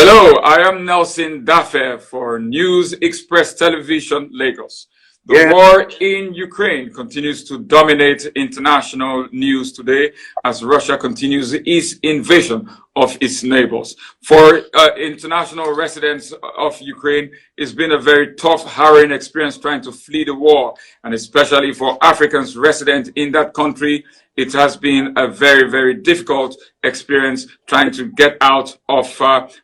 Hello, I am Nelson Dafe for News Express Television, Lagos. The Yeah, war in Ukraine continues to dominate international news today as Russia continues its invasion of its neighbors. For international residents of Ukraine, it's been a very tough, harrowing experience trying to flee the war, and especially for Africans resident in that country, it has been a very, very difficult experience trying to get out of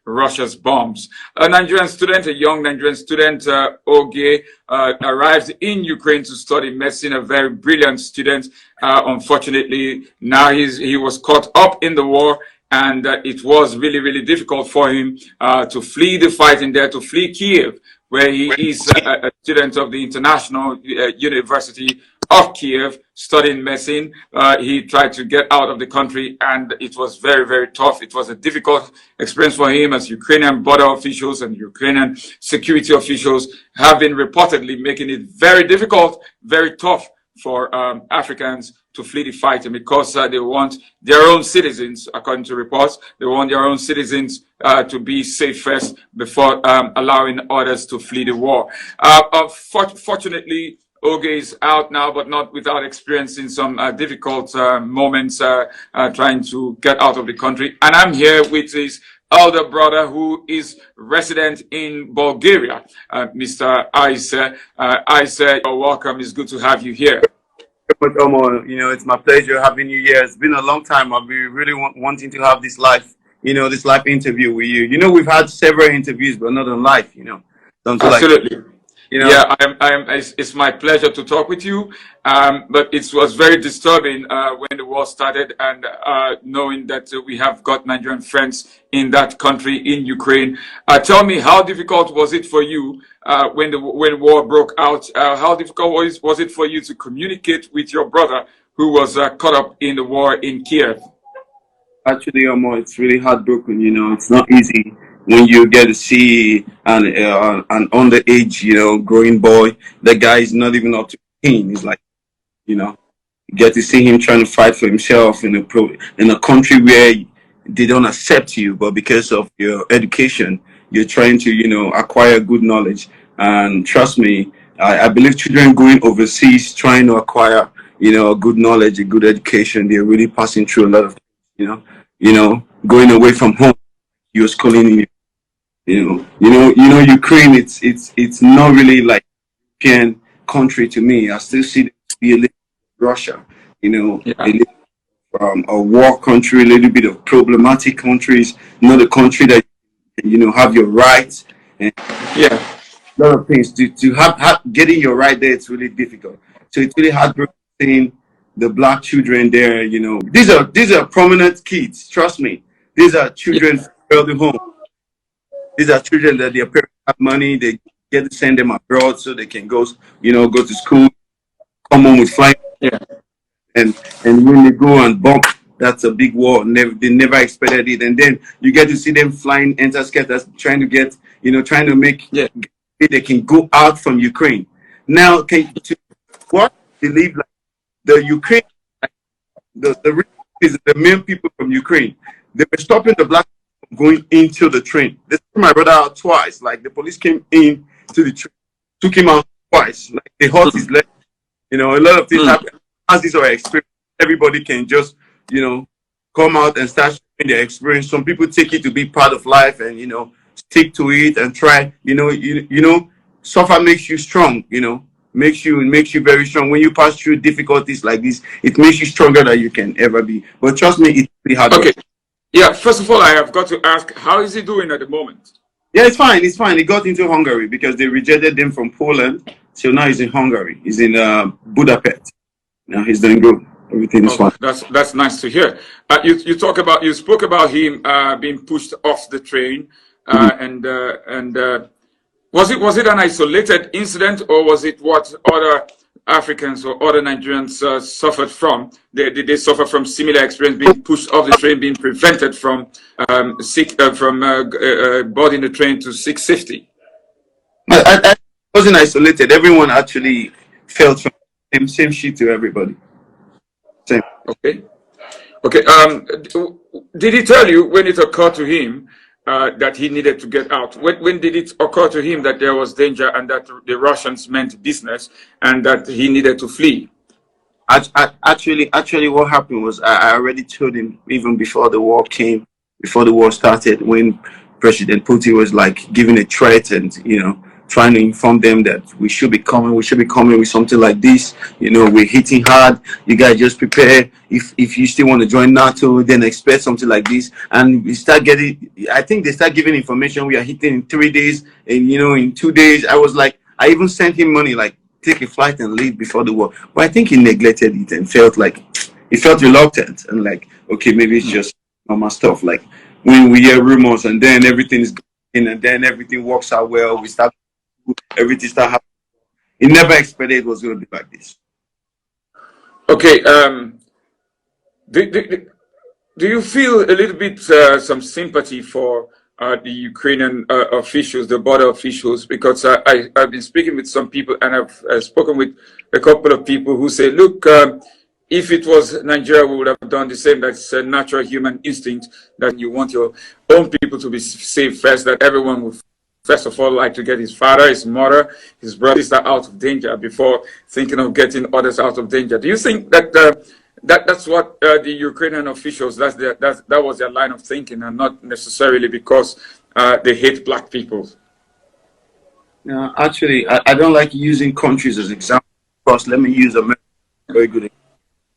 Russia's bombs. A Nigerian student, a young Nigerian student, Oge, arrived in Ukraine to study medicine, a very brilliant student. Unfortunately, now he was caught up in the war, and it was really, really difficult for him to flee the fighting there, to flee Kiev, where he is a student of the International University of Kiev studying medicine. He tried to get out of the country, and it was very, very tough. It was a difficult experience for him, as Ukrainian border officials and Ukrainian security officials have been reportedly making it very difficult, very tough for Africans to flee the fight, and because they want their own citizens, according to reports, they want their own citizens to be safe first before allowing others to flee the war. Fortunately, Oge is out now, but not without experiencing some difficult moments trying to get out of the country. And I'm here with his elder brother who is resident in Bulgaria, Mr. Aise. Aise, you're welcome. It's good to have you here. but Omo, it's my pleasure having you here. It's been a long time. I've been really wanting to have this live, this live interview with you. We've had several interviews, but not on live. Something like, Absolutely. Yeah, it's my pleasure to talk with you. But it was very disturbing when the war started, and knowing that we have got Nigerian friends in that country, in Ukraine. Tell me, how difficult was it for you when war broke out? How difficult was it for you to communicate with your brother who was caught up in the war in Kiev? actually, Omo, it's really heartbroken. It's not easy when you get to see an underage, growing boy. The guy is not even up to 18. He's like, you know, you get to see him trying to fight for himself in a country where they don't accept you, but because of your education, you're trying to, acquire good knowledge. And trust me, I believe children going overseas trying to acquire, a good knowledge, a good education, they're really passing through a lot of, going away from home. You're schooling, Ukraine. It's not really like European country to me. I still see it to be a little Russia, Yeah. a little a war country, a little bit of problematic countries, not a country that have your rights and Yeah. a lot of things. To have getting your right there, it's really difficult. So it's really heartbreaking seeing the black children there. These are prominent kids. Trust me, these are children from wealthy home. These are children that their parents have money. They get to send them abroad so they can go to school, come home with flying. Yeah. And when they go and bump, that's a big war. They never expected it. And then you get to see them flying interceptors, trying to get, trying to make Yeah. they can go out from Ukraine. Now, what believe like the Ukraine, the main people from Ukraine, they were stopping the black people from going into the train. They took my brother out twice. Like the police came in to the train, took him out twice. Like they hurt his leg. A lot of things happen. As this our experience, everybody can just, come out and start sharing their experience. Some people take it to be part of life and, stick to it and try, suffer makes you strong, makes you very strong. When you pass through difficulties like this, it makes you stronger than you can ever be. But trust me, it's pretty hard. Okay. Yeah. First of all, I have got to ask, how is he doing at the moment? Yeah, it's fine. It's fine. He got into Hungary because they rejected him from Poland. So now he's in Hungary. He's in Budapest. Now he's doing good. Everything is fine. That's nice to hear. You spoke about him being pushed off the train, and was it an isolated incident, or was it what other Africans or other Nigerians suffered from? Did they suffer from similar experience, being pushed off the train, being prevented from boarding the train to seek safety? I wasn't isolated. Everyone actually felt from the same shit to everybody. Same. Okay. Okay. Did he tell you when it occurred to him that he needed to get out? When did it occur to him that there was danger and that the Russians meant business and that he needed to flee? Actually, what happened was I already told him even before the war came, before the war started, when President Putin was like giving a threat and trying to inform them that we should be coming with something like this. We're hitting hard. You guys just prepare. If you still want to join NATO, then expect something like this. And we start getting. I think they start giving information. We are hitting in 3 days, and in 2 days. I was like, I even sent him money like, take a flight and leave before the war. But I think he neglected it and felt reluctant and like, okay, maybe it's just normal stuff. Like when we hear rumors and then everything is going and then everything works out well, everything start happening. He never expected it was going to be like this. Okay. Do you feel a little bit some sympathy for the Ukrainian officials, the border officials? Because I've been speaking with some people and I've spoken with a couple of people who say, look, if it was Nigeria, we would have done the same. That's a natural human instinct that you want your own people to be safe first, that everyone would first of all like to get his father, his mother, his brothers out of danger before thinking of getting others out of danger. Do you think that that's what the Ukrainian officials, that was their line of thinking, and not necessarily because they hate black people? No, actually, I don't like using countries as examples. First, let me use America. Very good.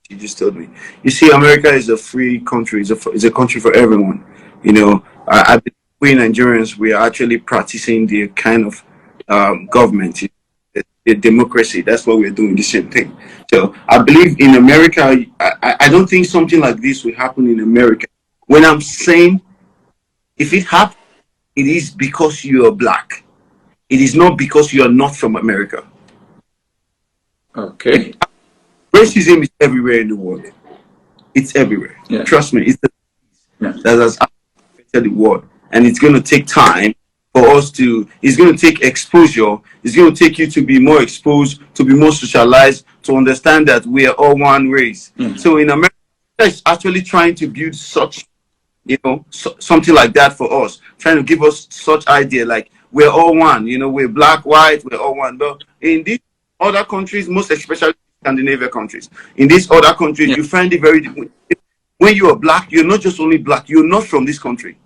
You just told me. You see, America is a free country. It's a country for everyone. I believe we Nigerians, we are actually practicing the kind of government, the democracy. That's what we're doing, the same thing. So I believe in America, I don't think something like this will happen in America. When I'm saying if it happens, it is because you are black. It is not because you are not from America. Okay. Racism is everywhere in the world. It's everywhere. Yeah. Trust me, that has affected the world. And it's going to take time for us it's going to take exposure. It's going to take you to be more exposed, to be more socialized, to understand that we are all one race. So in America, it's actually trying to build such, something like that for us, trying to give us such idea like we're all one, we're black, white, we're all one. But in these other countries, most especially Scandinavian countries, in these other countries, you find it very different. When you are black, you're not just only black, you're not from this country.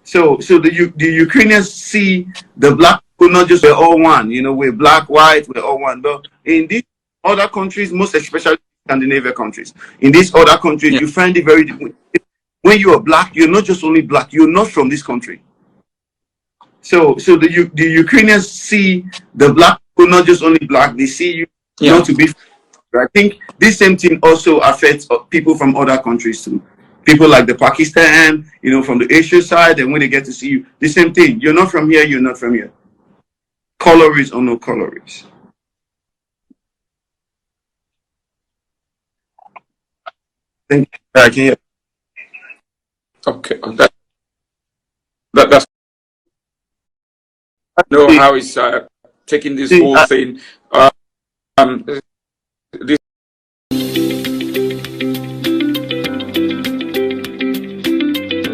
So the Ukrainians see the black people not just we're all one, we're black, white, we're all one. But in these other countries, most especially Scandinavian countries, in these other countries, you find it very different. When you are black, you're not just only black, you're not from this country. So the Ukrainians see the black people not just only black, they see you not to be. I think this same thing also affects people from other countries too. People like the Pakistan, from the Asia side, and when they get to see you, the same thing. You're not from here, you're not from here. Coloris or no coloris. Thank you. I can hear. Okay. That's I know how he's taking this whole thing. This